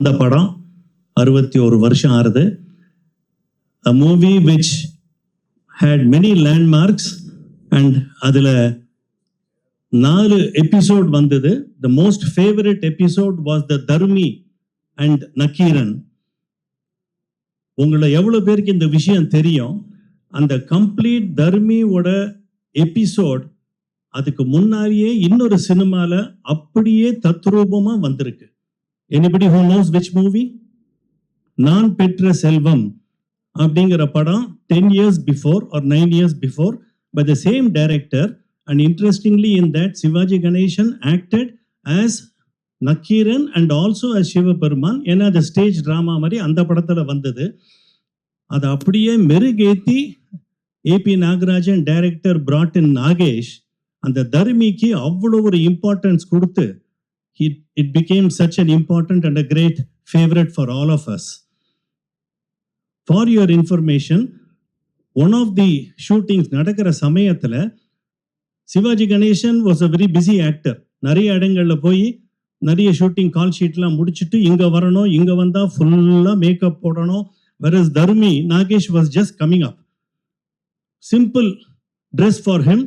இந்த படம் 61 வருஷம் ஆறுது. A movie which had many landmarks and அதில் 4 எபிசோட் வந்தது. The most favorite episode was the Dharmi and Nakiran. உங்களை எவ்வளோ பேருக்கு இந்த விஷயம் தெரியும்? அந்த கம்ப்ளீட் தர்மியோட எபிசோட் அதுக்கு முன்னாடியே இன்னொரு சினிமால அப்படியே தத்ரூபமா வந்திருக்கு. Anybody who knows which movie? நான் பெற்ற செல்வம் அப்படிங்கிற படம் 10 years before or 9 years before by the same director, and interestingly in that Sivaji Ganesan acted as Nakiran and also as Sivaperuman. ஏன்னா அது ஸ்டேஜ் ட்ராமா மாதிரி அந்த படத்துல வந்தது. அது அப்படியே மெருகேத்தி A P Nagarajan director brought in Nagesh அந்த தர்மிக்கு அவ்வளோ ஒரு இம்பார்ட்டன்ஸ் கொடுத்து it became such an important and a great favorite for all of us. For your information, one of the shootings நடக்கிற சமயத்துல Sivaji Ganesan was a very busy actor. நிறைய இடங்கள்ல போய் நிறைய ஷூட்டிங் கால் ஷீட்லாம் முடிச்சுட்டு இங்க வரணும், இங்க வந்தா ஃபுல்லா மேக்கப் போடணும். whereas Dharmi, Nagesh was just coming up. Simple dress for him.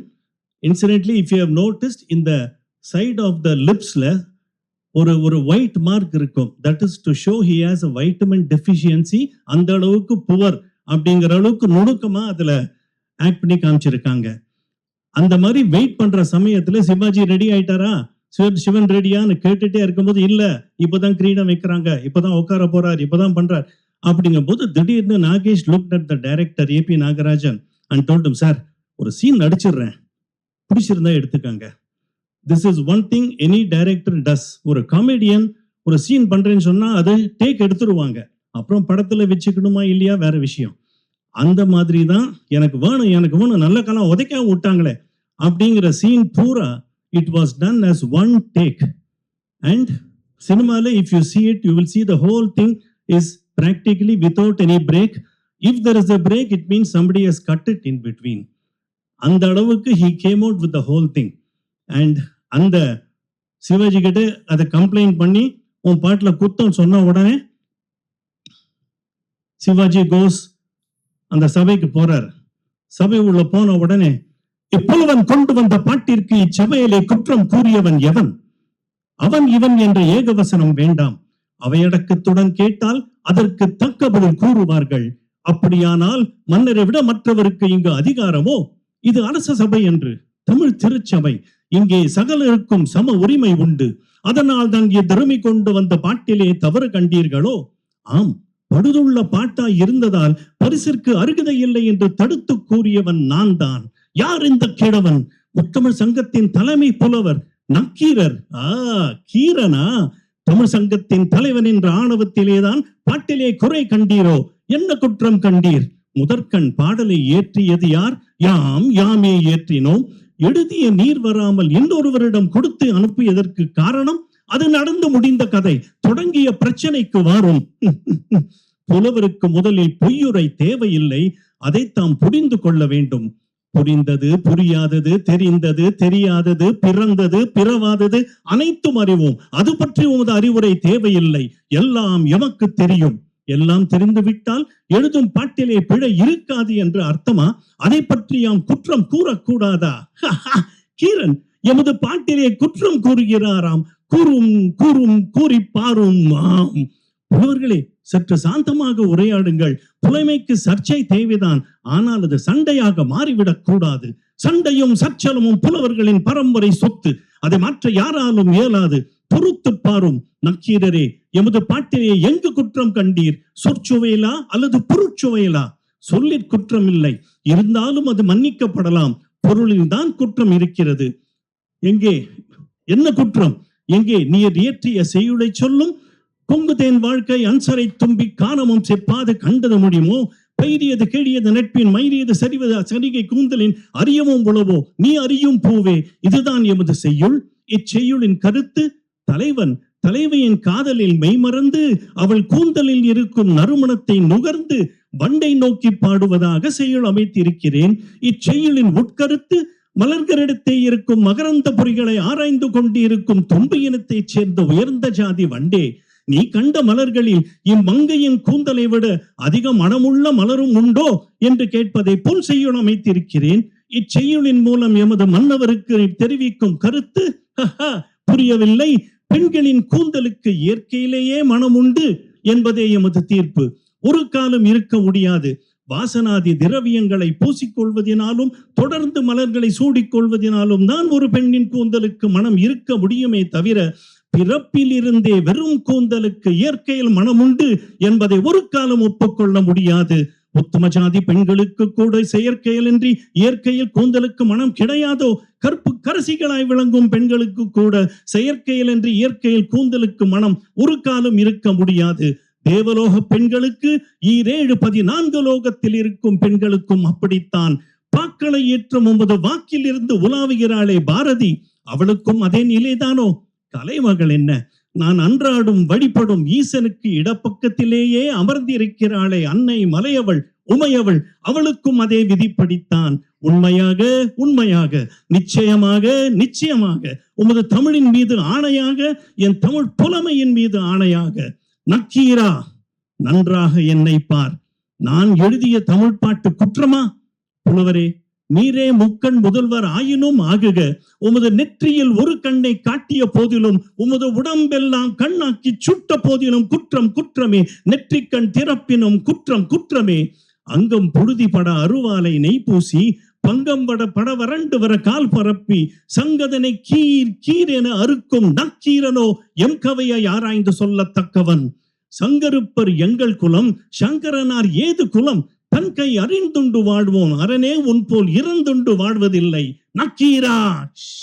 Incidentally, if you have noticed, in the side of the lips-ல ஒரு white mark இருக்கும். That is to show he has a vitamin deficiency. அந்த அளவுக்கு poor அப்படிங்கிற அளவுக்கு நுணுக்கமா அதுல act பண்ணி காமிச்சிருக்காங்க. அந்த மாதிரி வெயிட் பண்ற சமயத்துல சிவாஜி ரெடி ஆயிட்டாரா, சிவன் ரெடியான்னு கேட்டுட்டே இருக்கும்போது இல்ல இப்பதான் கிரீடம் வைக்கிறாங்க, இப்பதான் உட்கார போறாரு, இப்பதான் பண்றாரு அப்படிங்கும் போது திடீர்னு Nagesh looked at the director A P Nagarajan and told him, sir ஒரு சீன் நடிச்சிடுறேன், பிடிச்சிருந்தா எடுத்துக்காங்க. This is one thing any director does. ஒரு காமெடியன் ஒரு சீன் பண்றேன்னு சொன்னா அதை டேக் எடுத்துருவாங்க, அப்புறம் படத்துல வச்சுக்கணுமா இல்லையா வேற விஷயம். அந்த மாதிரி தான் எனக்கு வேணும் நல்ல காலம் உதைக்காம விட்டாங்களே அப்படிங்கிற சீன் பூரா it was done as one take. And சினிமால if you see it, you will see the whole thing is practically without any break. If there is a break, it means somebody has cut it in between. அந்த அளவுக்கு he came out with the whole thing. And அந்த சிவாஜி கிட்ட அதை complaint பண்ணி உன் பாட்டுல குத்தம் சொன்ன உடனே சிவாஜி கோஸ் அந்த சபைக்கு போறார். சபை உள்ள போன உடனே இப்புலவன் கொண்டு வந்த பாட்டிற்கு இச்சபையிலே குற்றம் கூறியவன் எவன்? அவன் இவன் என்ற ஏகவசனம் வேண்டாம், அவையடக்கத்துடன் கேட்டால் அதற்கு தக்க பதில் கூறுவார்கள். அப்படியானால் மன்னரை விட மற்றவருக்கு இங்கு அதிகாரமோ? இது அரச சபை என்று தமிழ் திருச்சபை, இங்கே சகலருக்கும் சம உரிமை உண்டு. அதனால் தான் தர்மி கொண்டு வந்த பாட்டிலே தவறு கண்டீர்களோ? ஆம், படுதுள்ள பாட்டாய் இருந்ததால் பரிசிற்கு அருகதை இல்லை என்று தடுத்து கூறியவன் நான் தான். யார் இந்த கிழவன்? முத்தமிழ் சங்கத்தின் தலைமை புலவர் நக்கீரர். கீரனா? தமிழ் சங்கத்தின் தலைவன் என்ற ஆணவத்திலேதான் பாட்டிலே குறை கண்டீரோ? என்ன குற்றம் கண்டீர்? முதற்கண் பாடலை ஏற்றியது யார்? யாமே ஏற்றினோம். எழுதிய நீர் வராமல் இன்னொருவரிடம் கொடுத்து அனுப்பியதற்கு காரணம் அது நடந்து முடிந்த கதை, தொடங்கிய பிரச்சனைக்கு வாரும். புலவருக்கு முதலில் பொய்யுரை தேவையில்லை, அதை தாம் புரிந்து கொள்ள வேண்டும். புரிந்தது புரியாதது, தெரிந்தது தெரியாதது, பிறந்தது பிறவாதது அனைத்தும் அறிவோம். அது பற்றி உமது அறிவுரை தேவையில்லை, எல்லாம் எமக்கு தெரியும். எல்லாம் தெரிந்து விட்டால் எழுதும் பாட்டிலே பிழை இருக்காது என்று அர்த்தமா? அதை பற்றி யாம் குற்றம் கூறக்கூடாதா? கீரன் எமது பாட்டிலே குற்றம் கூறுகிறாராம். கூறும் கூறி பாரும். புலவர்களே, சற்று சாந்தமாக உரையாடுங்கள். புலைமைக்கு சர்ச்சை தேவைதான், ஆனால் அது சண்டையாக மாறிவிடக் கூடாது. சண்டையும் சர்ச்சலமும் புலவர்களின் பரம்பரை சொத்து, அதை மாற்ற யாராலும் இயலாது. பொறுத்து பாரும். நக்கீரரே, எமது பாட்டிலே எங்கு குற்றம் கண்டீர்? சொற்சுவையிலா அல்லது பொருட்சுவையிலா? சொல்லிற் குற்றம் இல்லை, இருந்தாலும் அது மன்னிக்கப்படலாம். பொருளில் தான் குற்றம் இருக்கிறது. எங்கே என்ன குற்றம்? எங்கே நீர் இயற்றிய செய்யுளை சொல்லும். கொங்குதேன் வாழ்க்கை அன்சரை தும்பி காணமும் செப்பாது கண்டது முடியுமோ? பைரியது கேடியது நட்பின் மைரியது சரிவது சரிகை கூந்தலின் அறியவும் உளவோ? நீ அறியும் பூவே, இதுதான் எமது செய்யுள். இச்செய்யுளின் கருத்து தலைவையின் காதலில் மெய்மறந்து அவள் கூந்தலில் இருக்கும் நறுமணத்தை நுகர்ந்து வண்டை நோக்கி பாடுவதாக செய்யுள் அமைத்திருக்கிறேன். இச்செய்யுளின் உட்கருத்து மலர்களிடத்தே இருக்கும் மகரந்த பொறிகளை ஆராய்ந்து கொண்டிருக்கும் தொம்பு இனத்தைச் சேர்ந்த உயர்ந்த ஜாதி வண்டே, நீ கண்ட மலர்களில் இம்மங்கையின் கூந்தலை விட அதிக மனமுள்ள மலரும் உண்டோ என்று கேட்பதை போல் செய்யுள் அமைத்திருக்கிறேன். இச்செய்யுளின் மூலம் எமது மன்னவருக்கு தெரிவிக்கும் கருத்து புரியவில்லை. பெண்களின் கூந்தலுக்கு இயற்கையிலேயே மனம் உண்டு என்பதே எமது தீர்ப்பு. ஒரு காலம் இருக்க முடியாது. வாசனாதி திரவியங்களை பூசிக்கொள்வதினாலும் தொடர்ந்து மலர்களை சூடிக்கொள்வதினாலும் தான் ஒரு பெண்ணின் கூந்தலுக்கு மனம் இருக்க முடியுமே தவிர பிறப்பில் இருந்தே வெறும் கூந்தலுக்கு இயற்கையில் மனம் உண்டு என்பதை ஒரு காலம் ஒப்புக்கொள்ள முடியாது. உத்தம ஜாதி பெண்களுக்கு கூட செயற்கையிலின்றி இயற்கையில் கூந்தலுக்கு மனம் கிடையாதோ? கற்பு கரசிகளாய் விளங்கும் பெண்களுக்கு கூட செயற்கையிலின்றி இயற்கையில் கூந்தலுக்கு மனம் ஒரு காலம் இருக்க முடியாது. தேவலோக பெண்களுக்கு 7-14 லோகத்தில் இருக்கும் பெண்களுக்கும் அப்படித்தான். பாக்களை ஏற்றும் 9 வாக்கில் இருந்து உலாவுகிறாளே பாரதி, அவளுக்கும் அதே நிலைதானோ? கலைமகள் என்ன, நான் அன்றாடும் வழிபடும் ஈசனுக்கு இடப்பக்கத்திலேயே அமர்ந்திருக்கிறாளே அன்னை மலையவள் உமையவள், அவளுக்கும் அதே விதிப்படித்தான். உண்மையாக உண்மையாக நிச்சயமாக நிச்சயமாக உமது தமிழின் மீது ஆணையாக, என் தமிழ் புலமையின் மீது ஆணையாக. நக்கீரா, நன்றாக என்னை பார். நான் எழுதிய தமிழ் பாட்டு குற்றமா? புலவரே, நீரே முக்கண் முதல்வர் ஆயினும் ஆகுக. உமது நெற்றியில் ஒரு கண்ணை காட்டிய போதிலும் உமது உடம்பெல்லாம் கண்ணாக்கி சுட்ட போதிலும் குற்றம் குற்றமே. நெற்றிக்கண் திறப்பினும் குற்றம் குற்றமே. அங்கம் புழுதிபட அருவாலை நெய் பூசி பங்கம் பட வறண்டு வர கால் பரப்பி சங்கதனை கீர் கீர் என அறுக்கும் நக்கீரனோ எம் கவையை ஆராய்ந்து சொல்லத்தக்கவன். சங்கருப்பர் எங்கள் குலம், சங்கரனார் ஏது குலம்? தன் கை அறிந்துண்டு வாழ்வோம், அரணே உன் போல் இறந்துண்டு வாழ்வதில்லை. நக்கீரா.